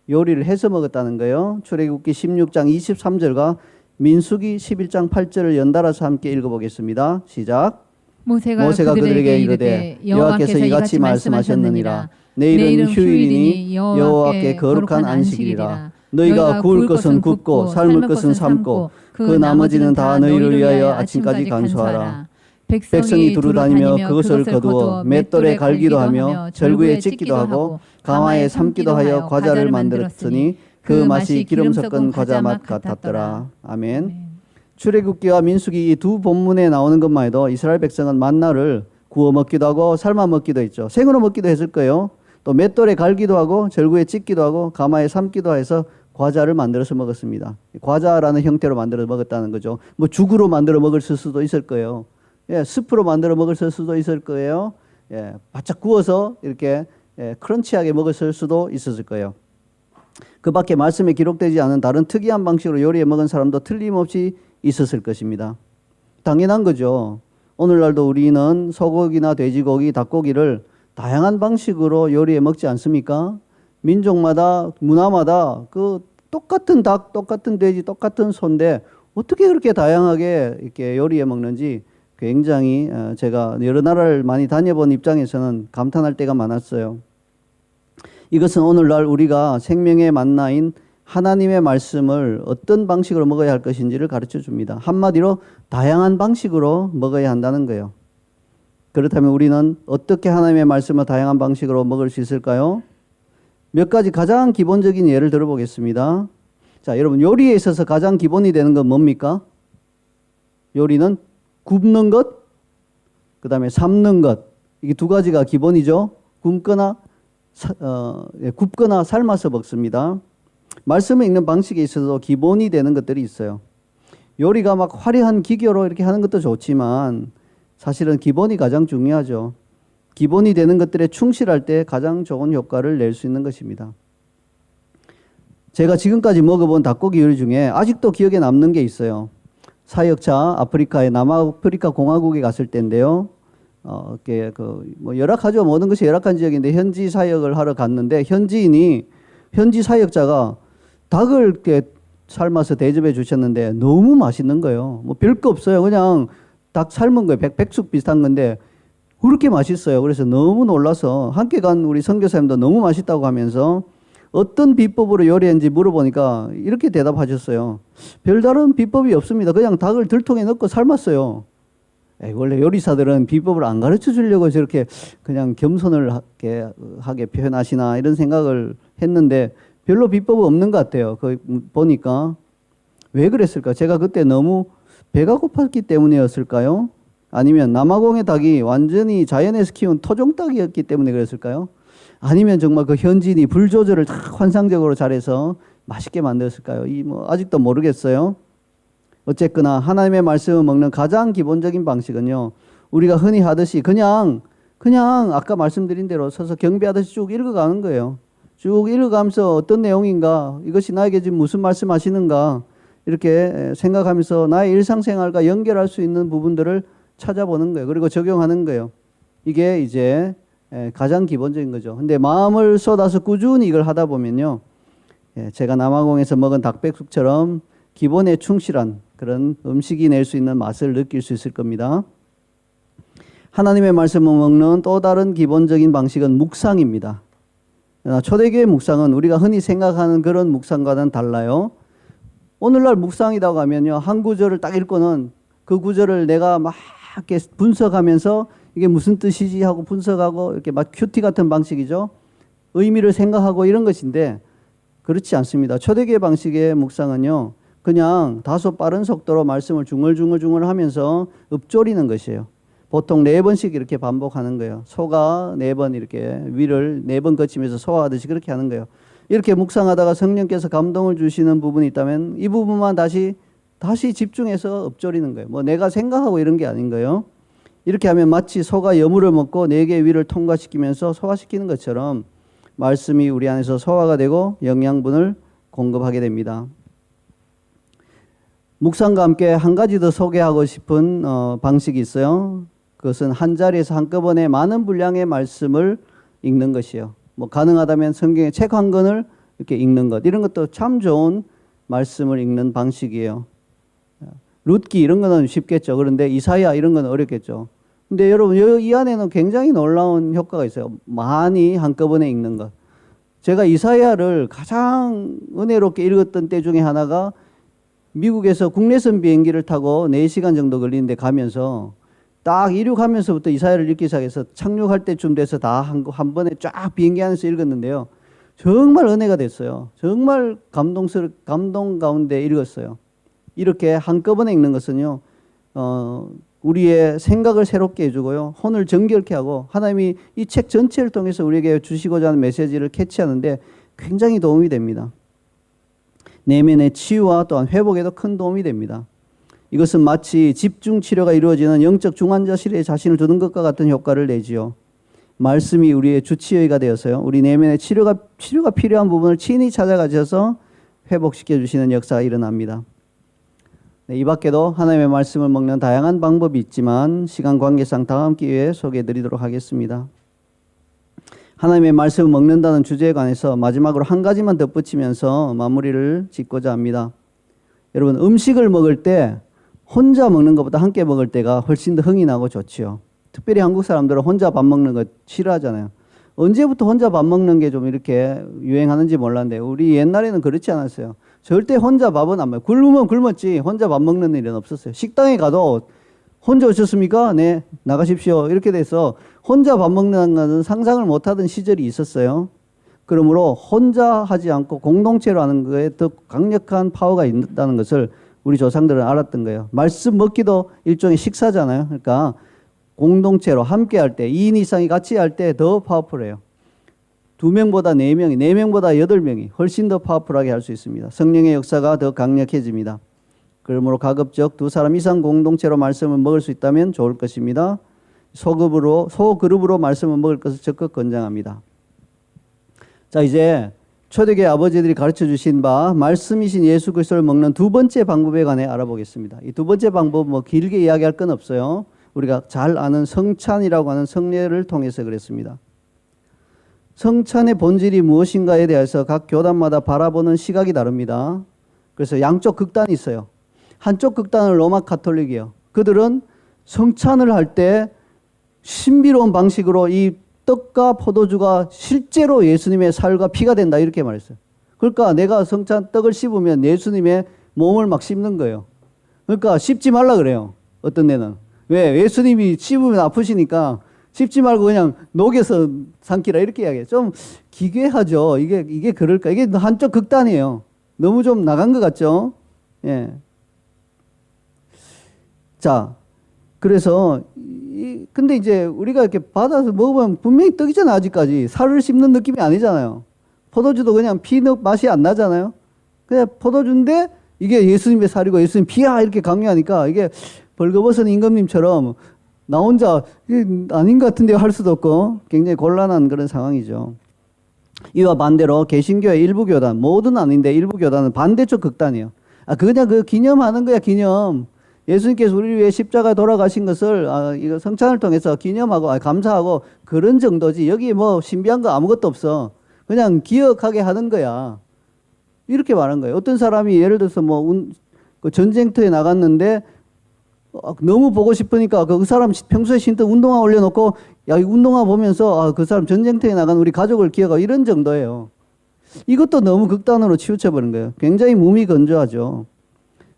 요리를 해서 먹었다는 거예요. 출애굽기 16장 23절과 민수기 11장 8절을 연달아서 함께 읽어보겠습니다. 시작. 모세가 그들에게 이르되 여호와께서 이같이 말씀하셨느니라. 내일은 휴일이니 여호와께 거룩한 안식일이라. 너희가 구울 것은 굽고 삶을 것은 삶고 그 나머지는 다 너희를 위하여 아침까지 간수하라. 백성이 두루 다니며 그것을 거두어 맷돌에 갈기도 하며 절구에 찢기도 하고 가마에 삶기도 하여 과자를 만들었으니 그 맛이 기름 섞은 과자 맛 같았더라. 아멘. 출애굽기와 민수기 이 두 본문에 나오는 것만 해도 이스라엘 백성은 만나를 구워 먹기도 하고 삶아 먹기도 했죠. 생으로 먹기도 했을 거예요. 또 맷돌에 갈기도 하고 절구에 찢기도 하고 가마에 삶기도 해서 과자를 만들어서 먹었습니다. 과자라는 형태로 만들어 먹었다는 거죠. 뭐 죽으로 만들어 먹을 수도 있을 거예요. 스프로 만들어 먹었을 수도 있을 거예요. 바짝 구워서 이렇게 크런치하게 먹었을 수도 있었을 거예요. 그 밖에 말씀에 기록되지 않은 다른 특이한 방식으로 요리해 먹은 사람도 틀림없이 있었을 것입니다. 당연한 거죠. 오늘날도 우리는 소고기나 돼지고기, 닭고기를 다양한 방식으로 요리해 먹지 않습니까? 민족마다, 문화마다 그 똑같은 닭, 똑같은 돼지, 똑같은 소인데 어떻게 그렇게 다양하게 이렇게 요리해 먹는지 굉장히 제가 여러 나라를 많이 다녀본 입장에서는 감탄할 때가 많았어요. 이것은 오늘날 우리가 생명의 만나인 하나님의 말씀을 어떤 방식으로 먹어야 할 것인지를 가르쳐 줍니다. 한마디로 다양한 방식으로 먹어야 한다는 거예요. 그렇다면 우리는 어떻게 하나님의 말씀을 다양한 방식으로 먹을 수 있을까요? 몇 가지 가장 기본적인 예를 들어보겠습니다. 자, 여러분 요리에 있어서 가장 기본이 되는 건 뭡니까? 요리는 굽는 것, 그 다음에 삶는 것. 이게 두 가지가 기본이죠. 굽거나 삶아서 먹습니다. 말씀을 읽는 방식에 있어서 기본이 되는 것들이 있어요. 요리가 막 화려한 기교로 이렇게 하는 것도 좋지만 사실은 기본이 가장 중요하죠. 기본이 되는 것들에 충실할 때 가장 좋은 효과를 낼 수 있는 것입니다. 제가 지금까지 먹어본 닭고기 요리 중에 아직도 기억에 남는 게 있어요. 사역자 아프리카의 남아프리카 공화국에 갔을 때인데요. 열악하죠. 모든 것이 열악한 지역인데 현지 사역을 하러 갔는데 현지 사역자가 닭을 이렇게 삶아서 대접해 주셨는데 너무 맛있는 거예요. 뭐 별거 없어요. 그냥 닭 삶은 거예요. 백숙 비슷한 건데 그렇게 맛있어요. 그래서 너무 놀라서 함께 간 우리 선교사님도 너무 맛있다고 하면서 어떤 비법으로 요리했는지 물어보니까 이렇게 대답하셨어요. 별다른 비법이 없습니다. 그냥 닭을 들통에 넣고 삶았어요. 원래 요리사들은 비법을 안 가르쳐 주려고 저렇게 그냥 겸손을 하게 표현하시나 이런 생각을 했는데 별로 비법은 없는 것 같아요. 보니까. 왜 그랬을까? 제가 그때 너무 배가 고팠기 때문이었을까요? 아니면 남아공의 닭이 완전히 자연에서 키운 토종 닭이었기 때문에 그랬을까요? 아니면 정말 그 현지인이 불 조절을 다 환상적으로 잘해서 맛있게 만들었을까요? 아직도 모르겠어요. 어쨌거나 하나님의 말씀을 먹는 가장 기본적인 방식은요. 우리가 흔히 하듯이 그냥 아까 말씀드린 대로 서서 경배하듯이 쭉 읽어가는 거예요. 쭉 읽어가면서 어떤 내용인가, 이것이 나에게 지금 무슨 말씀하시는가 이렇게 생각하면서 나의 일상생활과 연결할 수 있는 부분들을 찾아보는 거예요. 그리고 적용하는 거예요. 이게 이제 가장 기본적인 거죠. 근데 마음을 쏟아서 꾸준히 이걸 하다 보면요. 제가 남아공에서 먹은 닭백숙처럼 기본에 충실한 그런 음식이 낼 수 있는 맛을 느낄 수 있을 겁니다. 하나님의 말씀을 먹는 또 다른 기본적인 방식은 묵상입니다. 초대교회 묵상은 우리가 흔히 생각하는 그런 묵상과는 달라요. 오늘날 묵상이라고 하면요. 한 구절을 딱 읽고는 그 구절을 내가 막 이렇게 분석하면서 이게 무슨 뜻이지 하고 분석하고 이렇게 막 큐티 같은 방식이죠. 의미를 생각하고 이런 것인데 그렇지 않습니다. 초대교회 방식의 묵상은요. 그냥 다소 빠른 속도로 말씀을 중얼중얼 하면서 읊조리는 것이에요. 보통 4번씩 이렇게 반복하는 거예요. 소가 4번 이렇게 위를 4번 거치면서 소화하듯이 그렇게 하는 거예요. 이렇게 묵상하다가 성령께서 감동을 주시는 부분이 있다면 이 부분만 다시 집중해서 읊조리는 거예요. 뭐 내가 생각하고 이런 게 아닌 거예요. 이렇게 하면 마치 소가 여물을 먹고 4개의 위를 통과시키면서 소화시키는 것처럼 말씀이 우리 안에서 소화가 되고 영양분을 공급하게 됩니다. 묵상과 함께 한 가지 더 소개하고 싶은 방식이 있어요. 그것은 한 자리에서 한꺼번에 많은 분량의 말씀을 읽는 것이요. 뭐 가능하다면 성경의 책 한 권을 이렇게 읽는 것, 이런 것도 참 좋은 말씀을 읽는 방식이에요. 룻기 이런 거는 쉽겠죠. 그런데 이사야 이런 건 어렵겠죠. 근데 여러분 이 안에는 굉장히 놀라운 효과가 있어요. 많이 한꺼번에 읽는 것. 제가 이사야를 가장 은혜롭게 읽었던 때 중에 하나가 미국에서 국내선 비행기를 타고 4시간 정도 걸리는데 가면서 딱 이륙하면서부터 이사야를 읽기 시작해서 착륙할 때쯤 돼서 다 한 번에 쫙 비행기 안에서 읽었는데요. 정말 은혜가 됐어요. 정말 감동 가운데 읽었어요. 이렇게 한꺼번에 읽는 것은요. 우리의 생각을 새롭게 해주고요. 혼을 정결케 하고 하나님이 이 책 전체를 통해서 우리에게 주시고자 하는 메시지를 캐치하는데 굉장히 도움이 됩니다. 내면의 치유와 또한 회복에도 큰 도움이 됩니다. 이것은 마치 집중 치료가 이루어지는 영적 중환자실에 자신을 두는 것과 같은 효과를 내지요. 말씀이 우리의 주치의가 되어서요. 우리 내면의 치료가 필요한 부분을 친히 찾아가셔서 회복시켜 주시는 역사가 일어납니다. 네, 이 밖에도 하나님의 말씀을 먹는 다양한 방법이 있지만 시간 관계상 다음 기회에 소개해 드리도록 하겠습니다. 하나님의 말씀을 먹는다는 주제에 관해서 마지막으로 한 가지만 덧붙이면서 마무리를 짓고자 합니다. 여러분, 음식을 먹을 때 혼자 먹는 것보다 함께 먹을 때가 훨씬 더 흥이 나고 좋지요. 특별히 한국 사람들은 혼자 밥 먹는 거 싫어하잖아요. 언제부터 혼자 밥 먹는 게 좀 이렇게 유행하는지 몰랐는데 우리 옛날에는 그렇지 않았어요. 절대 혼자 밥은 안 먹어요. 굶으면 굶었지 혼자 밥 먹는 일은 없었어요. 식당에 가도 혼자 오셨습니까? 네, 나가십시오. 이렇게 돼서 혼자 밥 먹는 것은 상상을 못하던 시절이 있었어요. 그러므로 혼자 하지 않고 공동체로 하는 거에 더 강력한 파워가 있다는 것을 우리 조상들은 알았던 거예요. 말씀 먹기도 일종의 식사잖아요. 그러니까 공동체로 함께 할 때, 2인 이상이 같이 할 때 더 파워풀해요. 2명보다 4명이, 4명보다 8명이 훨씬 더 파워풀하게 할 수 있습니다. 성령의 역사가 더 강력해집니다. 그러므로 가급적 2사람 이상 공동체로 말씀을 먹을 수 있다면 좋을 것입니다. 소그룹으로 말씀을 먹을 것을 적극 권장합니다. 자, 이제 초대교회 아버지들이 가르쳐 주신 바 말씀이신 예수 그리스도를 먹는 두 번째 방법에 관해 알아보겠습니다. 이 두 번째 방법 뭐 길게 이야기할 건 없어요. 우리가 잘 아는 성찬이라고 하는 성례를 통해서 그랬습니다. 성찬의 본질이 무엇인가에 대해서 각 교단마다 바라보는 시각이 다릅니다. 그래서 양쪽 극단이 있어요. 한쪽 극단은 로마 가톨릭이에요. 그들은 성찬을 할 때 신비로운 방식으로 이 떡과 포도주가 실제로 예수님의 살과 피가 된다 이렇게 말했어요. 그러니까 내가 성찬 떡을 씹으면 예수님의 몸을 막 씹는 거예요. 그러니까 씹지 말라 그래요. 어떤 데는. 왜? 예수님이 씹으면 아프시니까 씹지 말고 그냥 녹여서 삼키라 이렇게 이야기해요. 좀 기괴하죠. 이게 그럴까? 이게 한쪽 극단이에요. 너무 좀 나간 것 같죠? 예. 자, 그래서 근데 이제 우리가 이렇게 받아서 먹으면 분명히 떡이잖아. 아직까지 살을 씹는 느낌이 아니잖아요. 포도주도 그냥 피 맛이 안 나잖아요. 그냥 포도주인데 이게 예수님의 살이고 예수님 피야 이렇게 강요하니까 이게 벌거벗은 임금님처럼 나 혼자 이게 아닌 것 같은데 할 수도 없고 굉장히 곤란한 그런 상황이죠. 이와 반대로 개신교의 일부 교단, 모두는 아닌데 일부 교단은 반대쪽 극단이에요. 그냥 그 기념하는 거야, 기념. 예수님께서 우리를 위해 십자가에 돌아가신 것을 이거 성찬을 통해서 기념하고 감사하고 그런 정도지. 여기 뭐 신비한 거 아무것도 없어. 그냥 기억하게 하는 거야. 이렇게 말한 거예요. 어떤 사람이 예를 들어서 그 전쟁터에 나갔는데 너무 보고 싶으니까 그 사람 평소에 신던 운동화 올려놓고 야, 이 운동화 보면서 그 사람 전쟁터에 나간 우리 가족을 기억하고 이런 정도예요. 이것도 너무 극단으로 치우쳐버린 거예요. 굉장히 무미건조하죠.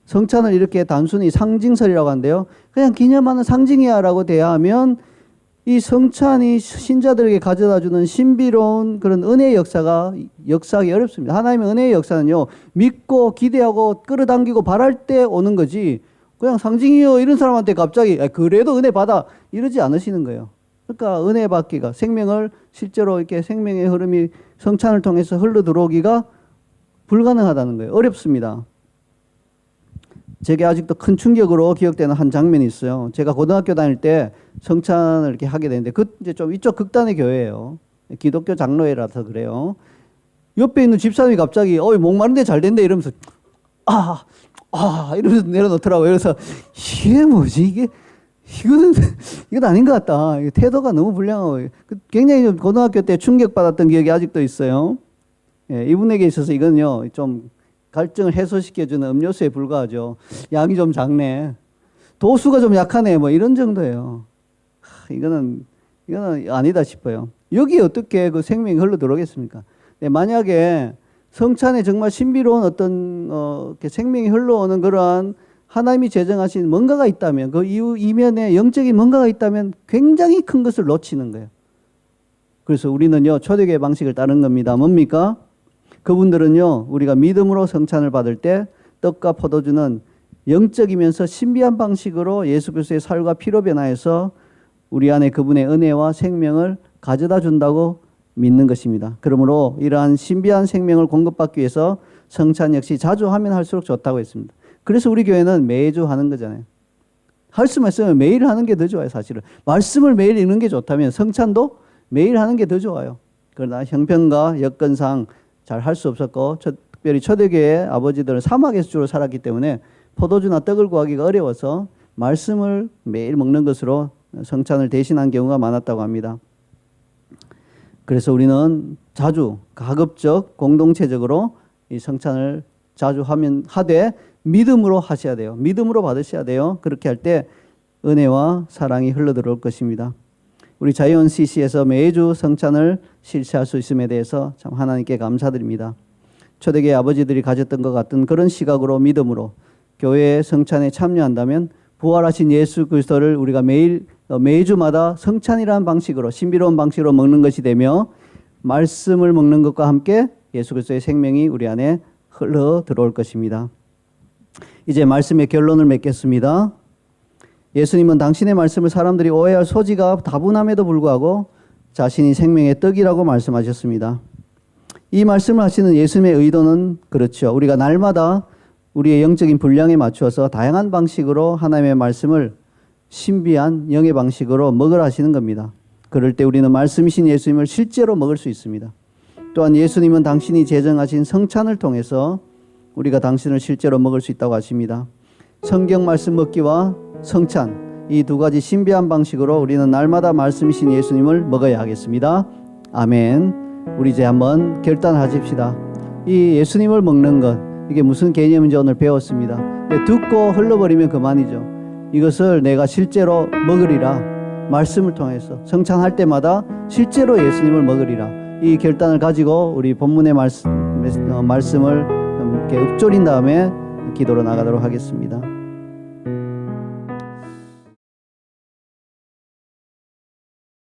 성찬을 이렇게 단순히 상징설이라고 하는데요. 그냥 기념하는 상징이야 라고 대하면 이 성찬이 신자들에게 가져다주는 신비로운 그런 은혜의 역사가 역사하기 어렵습니다. 하나님의 은혜의 역사는요. 믿고 기대하고 끌어당기고 바랄 때 오는 거지 그냥 상징이요 이런 사람한테 갑자기 그래도 은혜 받아 이러지 않으시는 거예요. 그러니까 은혜 받기가 생명을 실제로 이렇게 생명의 흐름이 성찬을 통해서 흘러 들어오기가 불가능하다는 거예요. 어렵습니다. 제게 아직도 큰 충격으로 기억되는 한 장면이 있어요. 제가 고등학교 다닐 때 성찬을 이렇게 하게 되는데 이제 좀 이쪽 극단의 교회예요. 기독교 장로회라서 그래요. 옆에 있는 집사님이 갑자기 목마른데 잘 된대 이러면서 이러면서 내려놓더라고요. 그래서 이게 뭐지 이건 아닌 것 같다. 태도가 너무 불량하고 굉장히 고등학교 때 충격받았던 기억이 아직도 있어요. 예, 이분에게 있어서 이건요 좀 갈증을 해소시켜주는 음료수에 불과하죠. 양이 좀 작네. 도수가 좀 약하네. 뭐 이런 정도예요. 이거는 아니다 싶어요. 여기에 어떻게 그 생명이 흘러 들어오겠습니까? 네, 만약에 성찬에 정말 신비로운 어떤 생명이 흘러오는 그러한 하나님이 제정하신 뭔가가 있다면 그 이면에 영적인 뭔가가 있다면 굉장히 큰 것을 놓치는 거예요. 그래서 우리는요 초대교회 방식을 따른 겁니다. 뭡니까? 그분들은요 우리가 믿음으로 성찬을 받을 때 떡과 포도주는 영적이면서 신비한 방식으로 예수 그리스도의 살과 피로 변화해서 우리 안에 그분의 은혜와 생명을 가져다 준다고 믿는 것입니다. 그러므로 이러한 신비한 생명을 공급받기 위해서 성찬 역시 자주 하면 할수록 좋다고 했습니다. 그래서 우리 교회는 매주 하는 거잖아요. 할 수만 있으면 매일 하는 게 더 좋아요. 사실은 말씀을 매일 읽는 게 좋다면 성찬도 매일 하는 게 더 좋아요. 그러나 형편과 여건상 잘 할 수 없었고 특별히 초대교회 아버지들은 사막에서 주로 살았기 때문에 포도주나 떡을 구하기가 어려워서 말씀을 매일 먹는 것으로 성찬을 대신한 경우가 많았다고 합니다. 그래서 우리는 자주 가급적 공동체적으로 이 성찬을 자주 하되 믿음으로 하셔야 돼요. 믿음으로 받으셔야 돼요. 그렇게 할 때 은혜와 사랑이 흘러들어올 것입니다. 우리 자이언 CC에서 매주 성찬을 실시할 수 있음에 대해서 참 하나님께 감사드립니다. 초대교회 아버지들이 가졌던 것 같은 그런 시각으로 믿음으로 교회의 성찬에 참여한다면 부활하신 예수 그리스도를 우리가 매주마다 성찬이라는 방식으로 신비로운 방식으로 먹는 것이 되며 말씀을 먹는 것과 함께 예수 그리스도의 생명이 우리 안에 흘러 들어올 것입니다. 이제 말씀의 결론을 맺겠습니다. 예수님은 당신의 말씀을 사람들이 오해할 소지가 다분함에도 불구하고 자신이 생명의 떡이라고 말씀하셨습니다. 이 말씀을 하시는 예수님의 의도는 그렇죠. 우리가 날마다 우리의 영적인 분량에 맞추어서 다양한 방식으로 하나님의 말씀을 신비한 영의 방식으로 먹으라 하시는 겁니다. 그럴 때 우리는 말씀이신 예수님을 실제로 먹을 수 있습니다. 또한 예수님은 당신이 제정하신 성찬을 통해서 우리가 당신을 실제로 먹을 수 있다고 하십니다. 성경 말씀 먹기와 성찬, 이 두 가지 신비한 방식으로 우리는 날마다 말씀이신 예수님을 먹어야 하겠습니다. 아멘. 우리 이제 한번 결단하십시다. 이 예수님을 먹는 것, 이게 무슨 개념인지 오늘 배웠습니다. 듣고 흘러버리면 그만이죠. 이것을 내가 실제로 먹으리라. 말씀을 통해서 성찬할 때마다 실제로 예수님을 먹으리라. 이 결단을 가지고 우리 본문의 말씀을 이렇게 읊조린 다음에 기도로 나가도록 하겠습니다.